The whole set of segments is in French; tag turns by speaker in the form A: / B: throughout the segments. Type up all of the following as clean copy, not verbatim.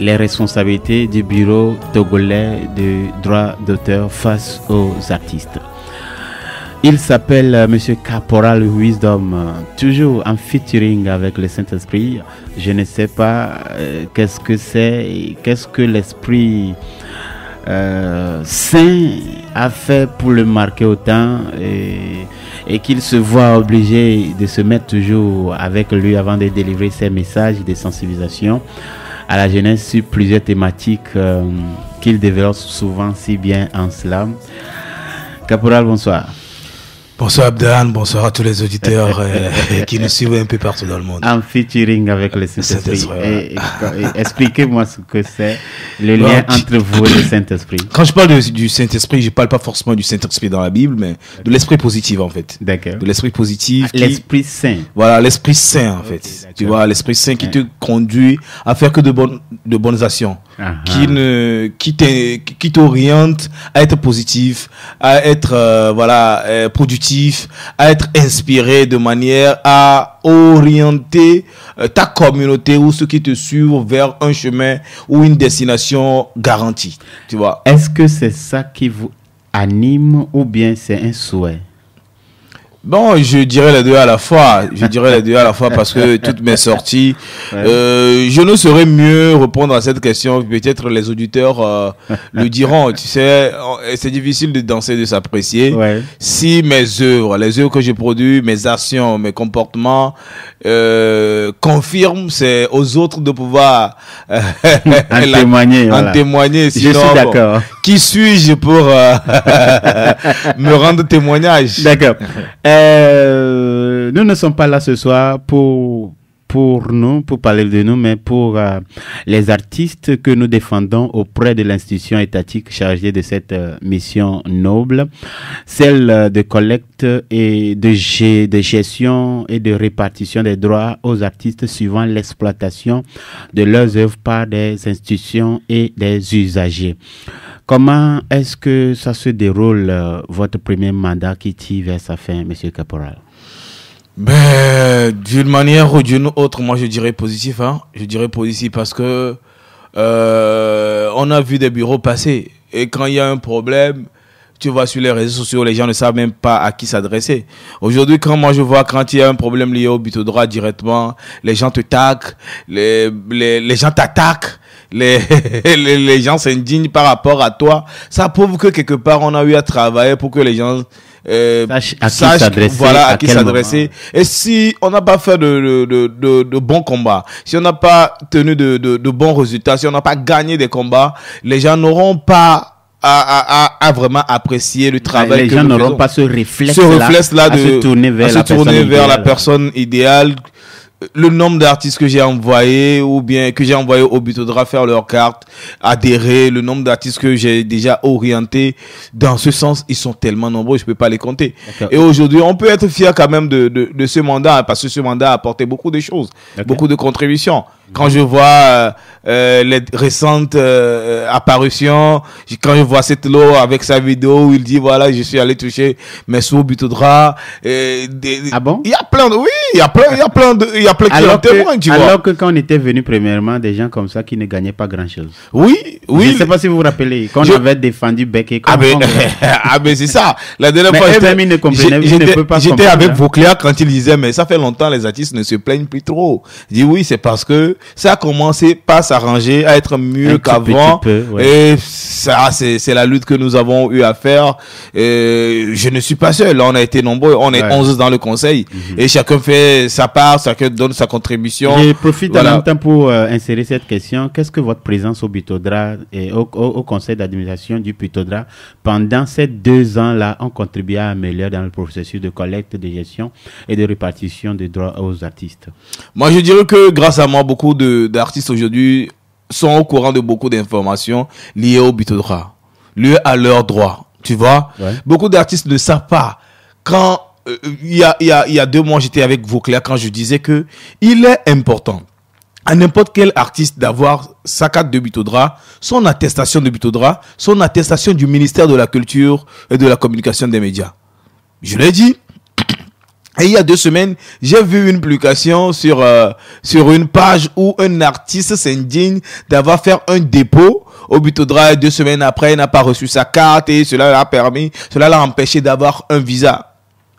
A: les responsabilités du bureau togolais de droit d'auteur face aux artistes. Il s'appelle Monsieur Caporal Wisdom, toujours en featuring avec le Saint-Esprit. Je ne sais pas qu'est-ce que c'est, qu'est-ce que l'Esprit Saint a fait pour le marquer autant et qu'il se voit obligé de se mettre toujours avec lui avant de délivrer ses messages de sensibilisation à la jeunesse sur plusieurs thématiques qu'il développe souvent si bien en slam. Caporal, bonsoir.
B: Bonsoir Abdan, bonsoir à tous les auditeurs qui nous suivent un peu partout dans le monde.
A: En featuring avec le Saint-Esprit. Expliquez-moi ce que c'est, le lien entre vous et le Saint-Esprit.
B: Quand je parle du Saint-Esprit, je ne parle pas forcément du Saint-Esprit dans la Bible, mais de l'esprit positif en fait.
A: D'accord.
B: De l'esprit positif.
A: L'Esprit Saint.
B: Voilà, l'Esprit Saint en fait. Okay, tu vois, l'Esprit Saint qui te conduit à faire que de bonnes actions. Qui t'oriente à être positif, à être productif, à être inspiré de manière à orienter ta communauté ou ceux qui te suivent vers un chemin ou une destination garantie. Tu vois.
A: Est-ce que c'est ça qui vous anime ou bien c'est un souhait?
B: Bon, je dirais les deux à la fois. Parce que toutes mes sorties, je ne saurais mieux répondre à cette question. Peut-être les auditeurs le diront. Tu sais, c'est difficile de danser, de s'apprécier. Ouais. Si les œuvres que je produis, mes actions, mes comportements confirment, c'est aux autres de pouvoir
A: en témoigner.
B: Sinon,
A: je suis d'accord.
B: Bon, qui suis-je pour me rendre témoignage?
A: D'accord. Nous ne sommes pas là ce soir pour parler de nous, mais pour les artistes que nous défendons auprès de l'institution étatique chargée de cette mission noble, celle de collecte et de gestion et de répartition des droits aux artistes suivant l'exploitation de leurs œuvres par des institutions et des usagers. Comment est-ce que ça se déroule, votre premier mandat qui tire vers sa fin, Monsieur Caporal?
B: D'une manière ou d'une autre, moi je dirais positif. Je dirais positif parce que on a vu des bureaux passer. Et quand il y a un problème, tu vois sur les réseaux sociaux, les gens ne savent même pas à qui s'adresser. Aujourd'hui, quand il y a un problème lié au but au droit directement, les gens te taguent, les gens t'attaquent. Les gens s'indignent par rapport à toi. Ça prouve que quelque part on a eu à travailler pour que les gens sachent à qui s'adresser. Et si on n'a pas fait de bons combats, si on n'a pas tenu de bons résultats, si on n'a pas gagné des combats, les gens n'auront pas à vraiment apprécier le travail.
A: Les gens n'auront pas ce réflexe-là de se tourner vers
B: la personne idéale. Le nombre d'artistes que j'ai envoyés ou bien que j'ai envoyé au Butodra faire leur carte, adhérer, le nombre d'artistes que j'ai déjà orientés dans ce sens, ils sont tellement nombreux, je peux pas les compter. Et aujourd'hui, on peut être fier quand même de ce mandat parce que ce mandat a apporté beaucoup de choses, beaucoup de contributions. Quand je vois les récentes apparitions, quand je vois cette lot avec sa vidéo où il dit voilà, je suis allé toucher mes sous au Butodra.
A: Ah bon?
B: Il y a plein de, oui, il y a plein qui en témoignent, tu vois.
A: Alors que quand on était venu premièrement, des gens comme ça qui ne gagnaient pas grand chose.
B: Oui.
A: Je ne sais pas si vous vous rappelez, quand on avait défendu Beck et
B: mais c'est ça. La dernière fois, j'étais avec Vauclair quand il disait, mais ça fait longtemps, les artistes ne se plaignent plus trop. Je dis oui, c'est parce que ça a commencé par s'arranger, à être mieux qu'avant. Et ça, c'est la lutte que nous avons eu à faire. Je ne suis pas seul. On a été nombreux. On est 11 dans le conseil. Et chacun fait sa part, chacun donne sa contribution.
A: Je profite en même temps pour insérer cette question. Qu'est-ce que votre présence au Butodra et au conseil d'administration du Butodra pendant ces 2 ans-là ont contribué à améliorer dans le processus de collecte, de gestion et de répartition des droits aux artistes?
B: Moi, je dirais que grâce à moi, beaucoup d'artistes aujourd'hui sont au courant de beaucoup d'informations liées au Butodra, liées à leurs droits. Tu vois, beaucoup d'artistes ne savent pas. Quand il y a 2 mois, j'étais avec Vauclair quand je disais que il est important à n'importe quel artiste d'avoir sa carte de Butodra, son attestation de Butodra, son attestation du ministère de la Culture et de la Communication des Médias. Je l'ai dit. Et il y a 2 semaines, j'ai vu une publication sur une page où un artiste s'indigne d'avoir fait un dépôt au Butodra. 2 semaines après, il n'a pas reçu sa carte et cela l'a empêché d'avoir un visa.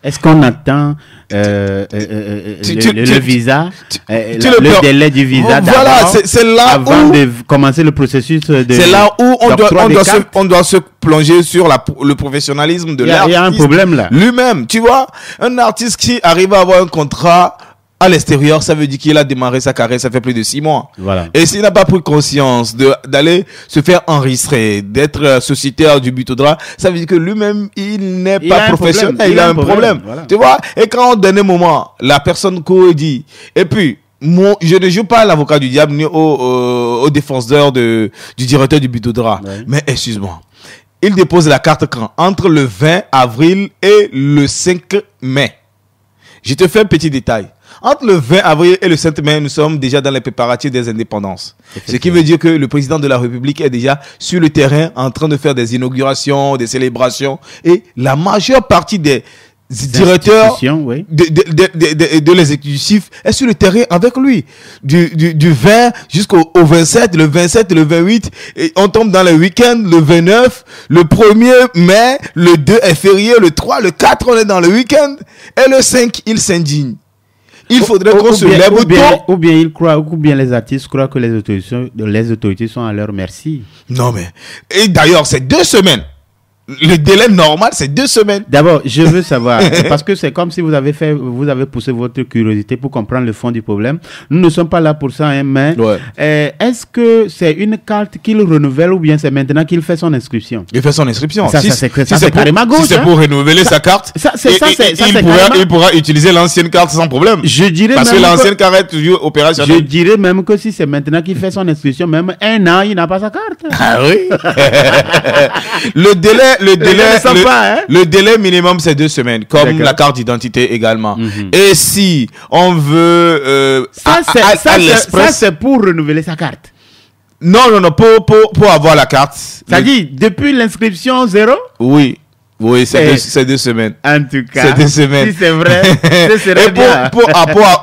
A: Est-ce qu'on attend le visa, le délai du visa
B: voilà, c'est là
A: avant
B: où,
A: de commencer le processus de...
B: C'est là où on doit se plonger sur le professionnalisme de l'artiste.
A: Il y a un problème là.
B: Lui-même, tu vois, un artiste qui arrive à avoir un contrat à l'extérieur, ça veut dire qu'il a démarré sa carrière, ça fait plus de 6 mois.
A: Voilà.
B: Et s'il n'a pas pris conscience d'aller se faire enregistrer, d'être sociétaire du Butodra, ça veut dire que lui-même, il n'est pas professionnel, il a un problème. Voilà. Tu vois? Et quand au dernier moment, la personne dit, et puis, je ne joue pas l'avocat du diable ni au défenseur du directeur du Butodra. Ouais. Mais excuse-moi. Il dépose la carte quand? Entre le 20 avril et le 5 mai. Je te fais un petit détail. Entre le 20 avril et le 5 mai, nous sommes déjà dans les préparatifs des indépendances. Ce qui veut dire que le président de la République est déjà sur le terrain en train de faire des inaugurations, des célébrations. Et la majeure partie des directeurs oui, de l'exécutif est sur le terrain avec lui. Du 20 jusqu'au 27, le 27, le 28, et on tombe dans le week-end, le 29, le 1er mai, le 2 est férié, le 3, le 4, on est dans le week-end, et le 5, il s'indigne. Il faudrait qu'on se lève
A: ou bien ils croient, ou bien les artistes croient que les autorités sont à leur merci.
B: Non mais, et d'ailleurs, c'est 2 semaines. Le délai normal, c'est 2 semaines.
A: D'abord, je veux savoir, parce que c'est comme si vous avez poussé votre curiosité pour comprendre le fond du problème. Nous ne sommes pas là pour ça, hein, mais est-ce que c'est une carte qu'il renouvelle ou bien c'est maintenant qu'il fait son inscription?
B: Il fait son inscription.
A: C'est carrément gauche.
B: Si c'est pour renouveler sa carte, il pourra utiliser l'ancienne carte sans problème.
A: Je dirais
B: parce
A: même
B: que l'ancienne carte est toujours opérationnelle.
A: Je dirais même que si c'est maintenant qu'il fait son inscription, même 1 an, il n'a pas sa carte.
B: Ah oui. Le délai minimum, c'est 2 semaines, comme la carte d'identité également. Et si on veut...
A: ça, c'est pour renouveler sa carte.
B: Non, pour avoir la carte.
A: Ça dit, depuis l'inscription 0?
B: Oui. Oui, c'est 2 semaines.
A: En tout cas,
B: c'est 2 semaines.
A: Si c'est vrai, ce serait bien.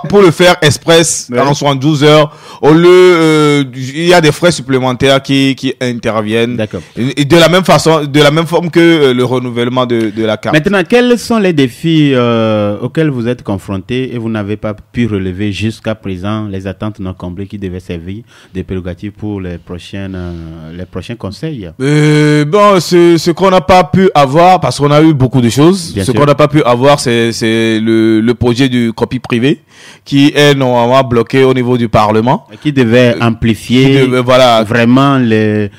B: Pour le faire express, en 72 heures, au lieu, il y a des frais supplémentaires qui interviennent.
A: D'accord.
B: Et de la même forme que le renouvellement de la carte.
A: Maintenant, quels sont les défis auxquels vous êtes confrontés et vous n'avez pas pu relever jusqu'à présent, les attentes non comblées qui devaient servir des prérogatives pour les prochains conseils?
B: Bon, ce qu'on n'a pas pu avoir, parce qu'on a eu beaucoup de choses. Ce qu'on n'a pas pu avoir, c'est le projet du copie privé qui est normalement bloqué au niveau du Parlement.
A: Qui devait amplifier vraiment le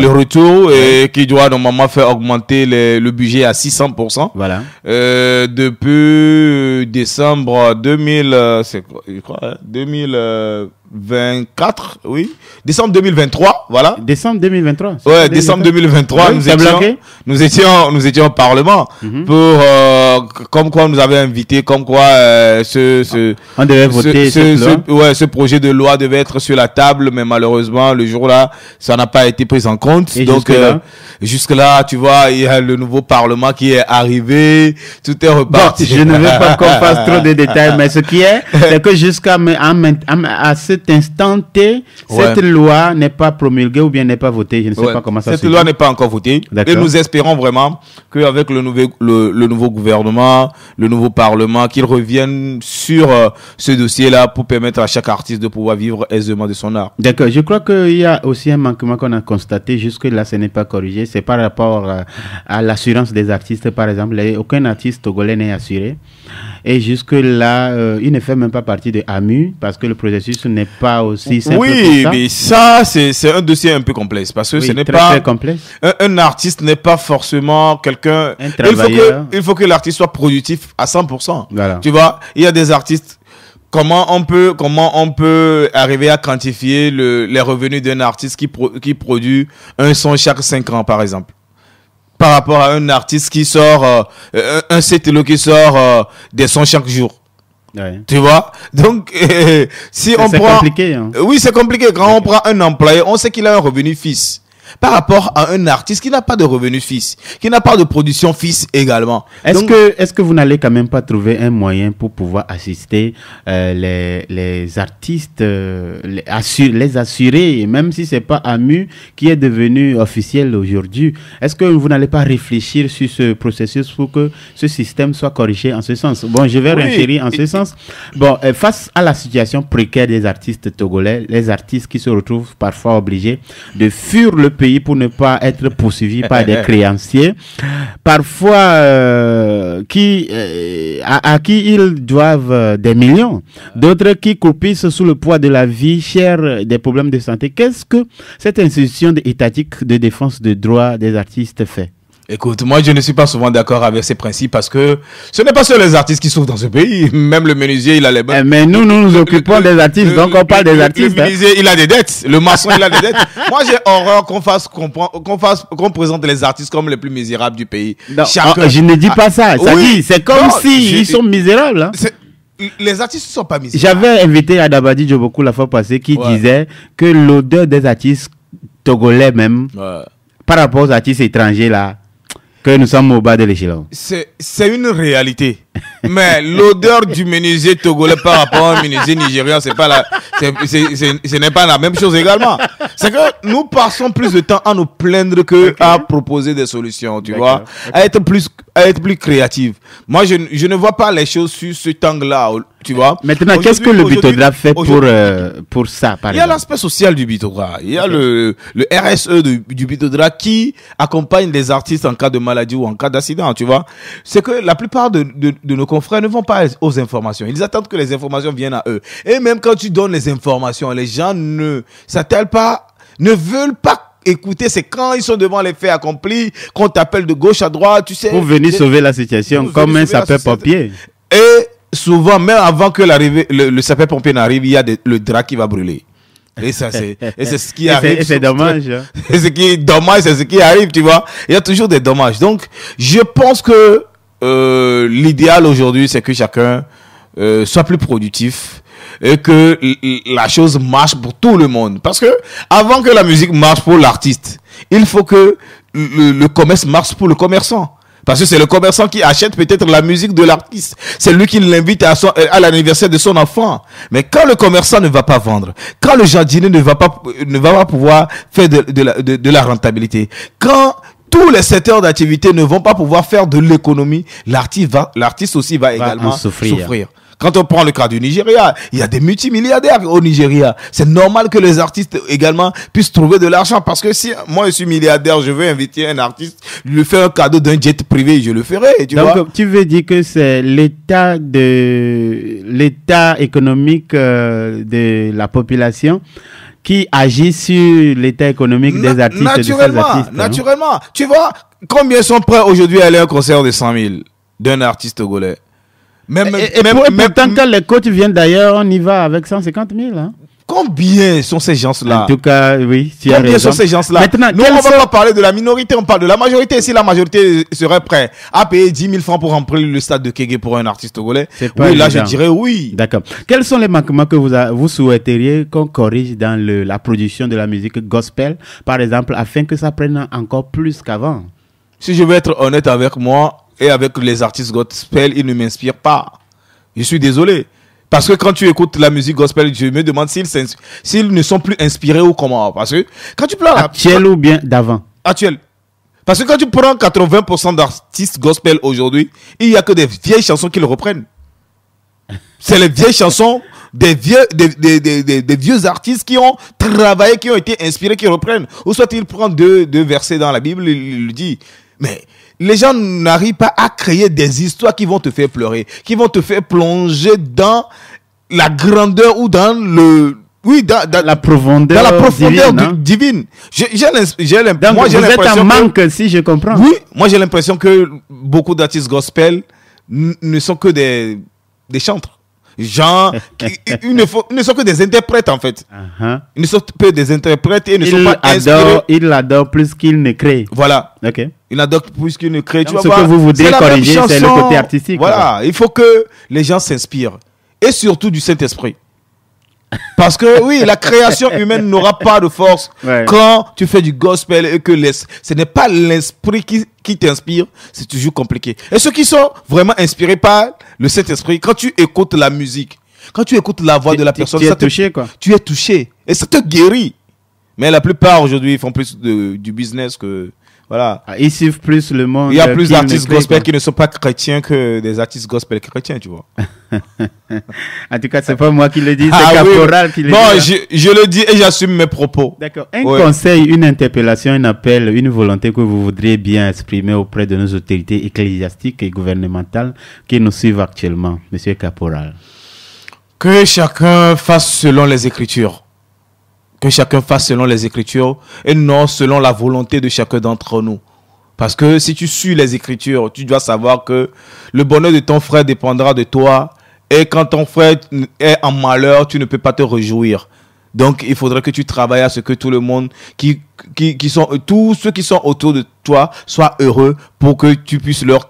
B: retour et qui doit normalement faire augmenter le budget à 600%.
A: Voilà.
B: Depuis décembre 2024, oui. Décembre 2023, voilà.
A: Décembre 2023.
B: Ouais, décembre 2023,
A: oui,
B: nous étions au Parlement pour comme quoi on nous avait invité, comme quoi
A: on devait voter
B: ce projet de loi devait être sur la table, mais malheureusement le jour-là, ça n'a pas été pris en compte.
A: Et
B: donc jusque-là, tu vois, il y a le nouveau Parlement qui est arrivé, tout est reparti.
A: Bon, je ne veux pas qu'on fasse trop de détails, mais ce qui est, c'est que jusqu'à cet instant T, cette loi n'est pas promulguée ou bien n'est pas votée. Je ne sais pas comment ça se fait.
B: Cette loi n'est pas encore votée. Et nous espérons vraiment qu'avec le nouveau gouvernement, le nouveau Parlement, qu'ils reviennent sur ce dossier-là pour permettre à chaque artiste de pouvoir vivre aisément de son art.
A: D'accord. Je crois qu'il y a aussi un manquement qu'on a constaté. Jusque-là, ce n'est pas corrigé. C'est par rapport à l'assurance des artistes, par exemple. Aucun artiste togolais n'est assuré. Et jusque-là, il ne fait même pas partie de AMU parce que le processus n'est pas aussi simple.
B: Oui, mais ça, c'est un dossier un peu complexe parce que ce n'est pas
A: très complexe.
B: Un artiste n'est pas forcément quelqu'un. Il faut que l'artiste soit productif à 100%.
A: Voilà.
B: Tu vois, il y a des artistes. Comment on peut arriver à quantifier les revenus d'un artiste qui produit un son chaque 5 ans, par exemple? Par rapport à un artiste qui sort, un CTLO qui sort des sons chaque jour.
A: Ouais.
B: Tu vois? Donc, si on prend...
A: C'est compliqué. Hein.
B: Oui, c'est compliqué. Quand on prend un employé, on sait qu'il a un revenu fixe. par rapport à un artiste qui n'a pas de revenus fixes, qui n'a pas de production fixe également.
A: Est-ce que vous n'allez quand même pas trouver un moyen pour pouvoir assister les artistes, les assurer, même si c'est pas AMU qui est devenu officiel aujourd'hui? Est-ce que vous n'allez pas réfléchir sur ce processus pour que ce système soit corrigé en ce sens? Bon, je vais référer en ce sens. Bon, face à la situation précaire des artistes togolais, les artistes qui se retrouvent parfois obligés de fuir le pays pour ne pas être poursuivis par des créanciers, parfois à qui ils doivent des millions, d'autres qui croupissent sous le poids de la vie chère, des problèmes de santé. Qu'est-ce que cette institution étatique de défense des droits des artistes fait?
B: Écoute, moi je ne suis pas souvent d'accord avec ces principes parce que ce n'est pas seuls les artistes qui souffrent dans ce pays. Même le menuisier, il a les bonnes.
A: Mais nous nous occupons des artistes, donc on parle des artistes.
B: Le menuisier, il a des dettes. Le maçon, il a des dettes. Moi j'ai horreur qu'on présente les artistes comme les plus misérables du pays.
A: Non, je ne dis pas ça. C'est comme si ils sont misérables. Hein.
B: Les artistes ne sont pas misérables.
A: J'avais invité Adabadi Djoboku la fois passée qui disait que l'odeur des artistes togolais même, par rapport aux artistes étrangers là, que nous sommes au bas de l'échelon.
B: C'est une réalité. Mais l'odeur du menuisier togolais par rapport à un menuisier nigérian, ce n'est pas la même chose également. C'est que nous passons plus de temps à nous plaindre que à proposer des solutions, tu vois, à être plus créatif. Moi, je ne vois pas les choses sur ce angle-là, tu vois.
A: Maintenant, qu'est-ce que le Bitodra fait pour ça, par exemple?
B: Il y a l'aspect social du Bitodra. Il y a le RSE du Bitodra qui accompagne les artistes en cas de maladie ou en cas d'accident, tu vois. C'est que la plupart de nos confrères ne vont pas aux informations. Ils attendent que les informations viennent à eux. Et même quand tu donnes les informations, les gens ne veulent pas écouter. C'est quand ils sont devant les faits accomplis qu'on t'appelle de gauche à droite, tu sais.
A: Pour venir sauver la situation, comme un sapeur-pompier.
B: Et souvent, même avant que le sapeur-pompier n'arrive, il y a le drap qui va brûler. Et ça, c'est ce qui arrive.
A: C'est dommage. Hein.
B: Et ce qui est dommage, c'est ce qui arrive, tu vois. Il y a toujours des dommages. Donc, je pense que l'idéal aujourd'hui, c'est que chacun soit plus productif et que la chose marche pour tout le monde. Parce que avant que la musique marche pour l'artiste, il faut que le commerce marche pour le commerçant. Parce que c'est le commerçant qui achète peut-être la musique de l'artiste. C'est lui qui l'invite à l'anniversaire de son enfant. Mais quand le commerçant ne va pas vendre, quand le jardinier ne va pas pouvoir faire de la rentabilité, quand tous les secteurs d'activité ne vont pas pouvoir faire de l'économie, l'artiste aussi va également souffrir. Quand on prend le cas du Nigeria, il y a des multimilliardaires au Nigeria. C'est normal que les artistes également puissent trouver de l'argent. Parce que si moi je suis milliardaire, je veux inviter un artiste, lui faire un cadeau d'un jet privé, je le ferai.
A: Donc tu veux dire que c'est l'état économique de la population qui agit sur l'état économique des artistes.
B: Naturellement. Hein? Tu vois, combien sont prêts aujourd'hui à aller à un concert de 100 000 d'un artiste togolais?
A: Pourtant, quand les coachs viennent d'ailleurs, on y va avec 150 000. Hein?
B: Combien sont ces gens-là?
A: En tout cas, oui.
B: Combien sont ces gens-là? Maintenant, nous, on ne va pas parler de la minorité, on parle de la majorité. Si la majorité serait prête à payer 10 000 francs pour remplir le stade de Kégué pour un artiste togolais, oui, là, je dirais oui.
A: D'accord. Quels sont les manquements que vous souhaiteriez qu'on corrige dans la production de la musique gospel, par exemple, afin que ça prenne encore plus qu'avant?
B: Si je veux être honnête avec moi et avec les artistes gospel, ils ne m'inspirent pas. Je suis désolé. Parce que quand tu écoutes la musique gospel, je me demande s'ils ne sont plus inspirés ou comment. Parce que quand tu prends
A: actuel ou bien d'avant?
B: Actuel. Parce que quand tu prends 80% d'artistes gospel aujourd'hui, il n'y a que des vieilles chansons qu'ils reprennent. C'est les vieilles chansons des vieux artistes qui ont travaillé, qui ont été inspirés, qui reprennent. Ou soit ils prennent deux versets dans la Bible, il le dit. Mais les gens n'arrivent pas à créer des histoires qui vont te faire pleurer, qui vont te faire plonger dans la grandeur ou dans
A: la profondeur
B: divine.
A: Donc moi, vous êtes en manque, si je comprends.
B: Oui, moi j'ai l'impression que beaucoup d'artistes gospel ne sont que des chantres. Gens, ils ne sont que des interprètes en fait. Ils ne sont que des interprètes et ne sont pas inspirés.
A: Ils adorent plus qu'ils ne créent.
B: Voilà.
A: Ok.
B: Ils adorent plus qu'ils ne créent.
A: Donc, ce que vous voudriez corriger, c'est le côté artistique.
B: Voilà. Il faut que les gens s'inspirent. Et surtout du Saint-Esprit. Parce que oui, la création humaine n'aura pas de force quand tu fais du gospel et que ce n'est pas l'esprit qui t'inspire, c'est toujours compliqué. Et ceux qui sont vraiment inspirés par le Saint-Esprit, quand tu écoutes la musique, quand tu écoutes la voix de la personne, tu es touché et ça te guérit. Mais la plupart aujourd'hui, ils font plus du business que... Voilà.
A: Ils suivent plus le monde.
B: Il y a plus d'artistes gospel qui ne sont pas chrétiens que des artistes gospel chrétiens, tu vois.
A: En tout cas, c'est pas moi qui le dis, c'est Caporal qui le dit.
B: Non, je le dis et j'assume mes propos.
A: D'accord. Un conseil, une interpellation, un appel, une volonté que vous voudriez bien exprimer auprès de nos autorités ecclésiastiques et gouvernementales qui nous suivent actuellement, Monsieur Caporal.
B: Que chacun fasse selon les Écritures. Que chacun fasse selon les Écritures et non selon la volonté de chacun d'entre nous. Parce que si tu suis les Écritures, tu dois savoir que le bonheur de ton frère dépendra de toi. Et quand ton frère est en malheur, tu ne peux pas te réjouir. Donc, il faudrait que tu travailles à ce que tout le monde, tous ceux qui sont autour de toi soient heureux pour que tu puisses leur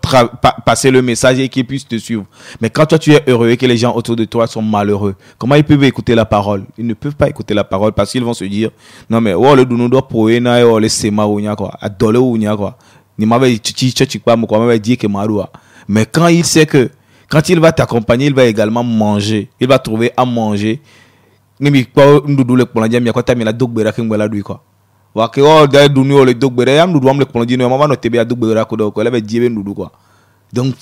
B: passer le message et qu'ils puissent te suivre. Mais quand toi tu es heureux et que les gens autour de toi sont malheureux, comment ils peuvent écouter la parole? Ils ne peuvent pas écouter la parole parce qu'ils vont se dire, non mais, oh, le dounou pour ena, oh, le sema ou quoi, adole ou quoi. Ni m'avait dit, m'avait dit que maroua. Mais quand il sait que, quand il va t'accompagner, il va également manger. Il va trouver à manger. Nimi kwa ndudu le kwa njia miakota mina dogbera kengwela dui kwa wake o da dunu o le dogbera ya ndudu am le kwa njia mama no tebe ya dogbera ko do ko le be diebe ndudu quoi. Donc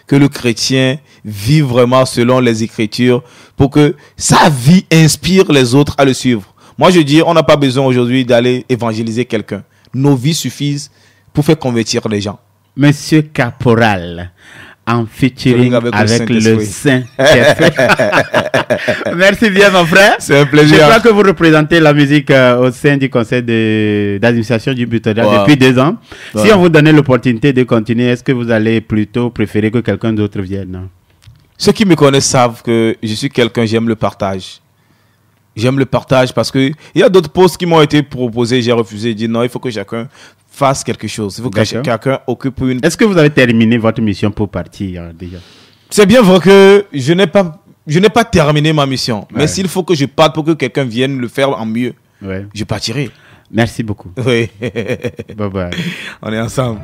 B: que le chrétien vive vraiment selon les Écritures pour que sa vie inspire les autres à le suivre. Moi je dis on n'a pas besoin aujourd'hui d'aller évangéliser quelqu'un. Nos vies suffisent pour faire convertir les gens.
A: Monsieur Caporal, en featuring avec le Saint-Esprit. Merci bien, mon frère.
B: C'est un plaisir.
A: Je crois que vous représentez la musique au sein du conseil d'administration du Butoria depuis 2 ans. Si on vous donnait l'opportunité de continuer, est-ce que vous allez plutôt préférer que quelqu'un d'autre vienne?
B: Ceux qui me connaissent savent que je suis quelqu'un, j'aime le partage. J'aime le partage parce que il y a d'autres postes qui m'ont été proposés, j'ai refusé, j'ai dit non, il faut que chacun fasse quelque chose. Il faut que quelqu'un occupe une...
A: Est-ce que vous avez terminé votre mission pour partir déjà?
B: C'est bien vrai que je n'ai pas terminé ma mission. Mais s'il faut que je parte pour que quelqu'un vienne le faire en mieux, je partirai.
A: Merci beaucoup.
B: Oui.
A: Bye bye.
B: On est ensemble.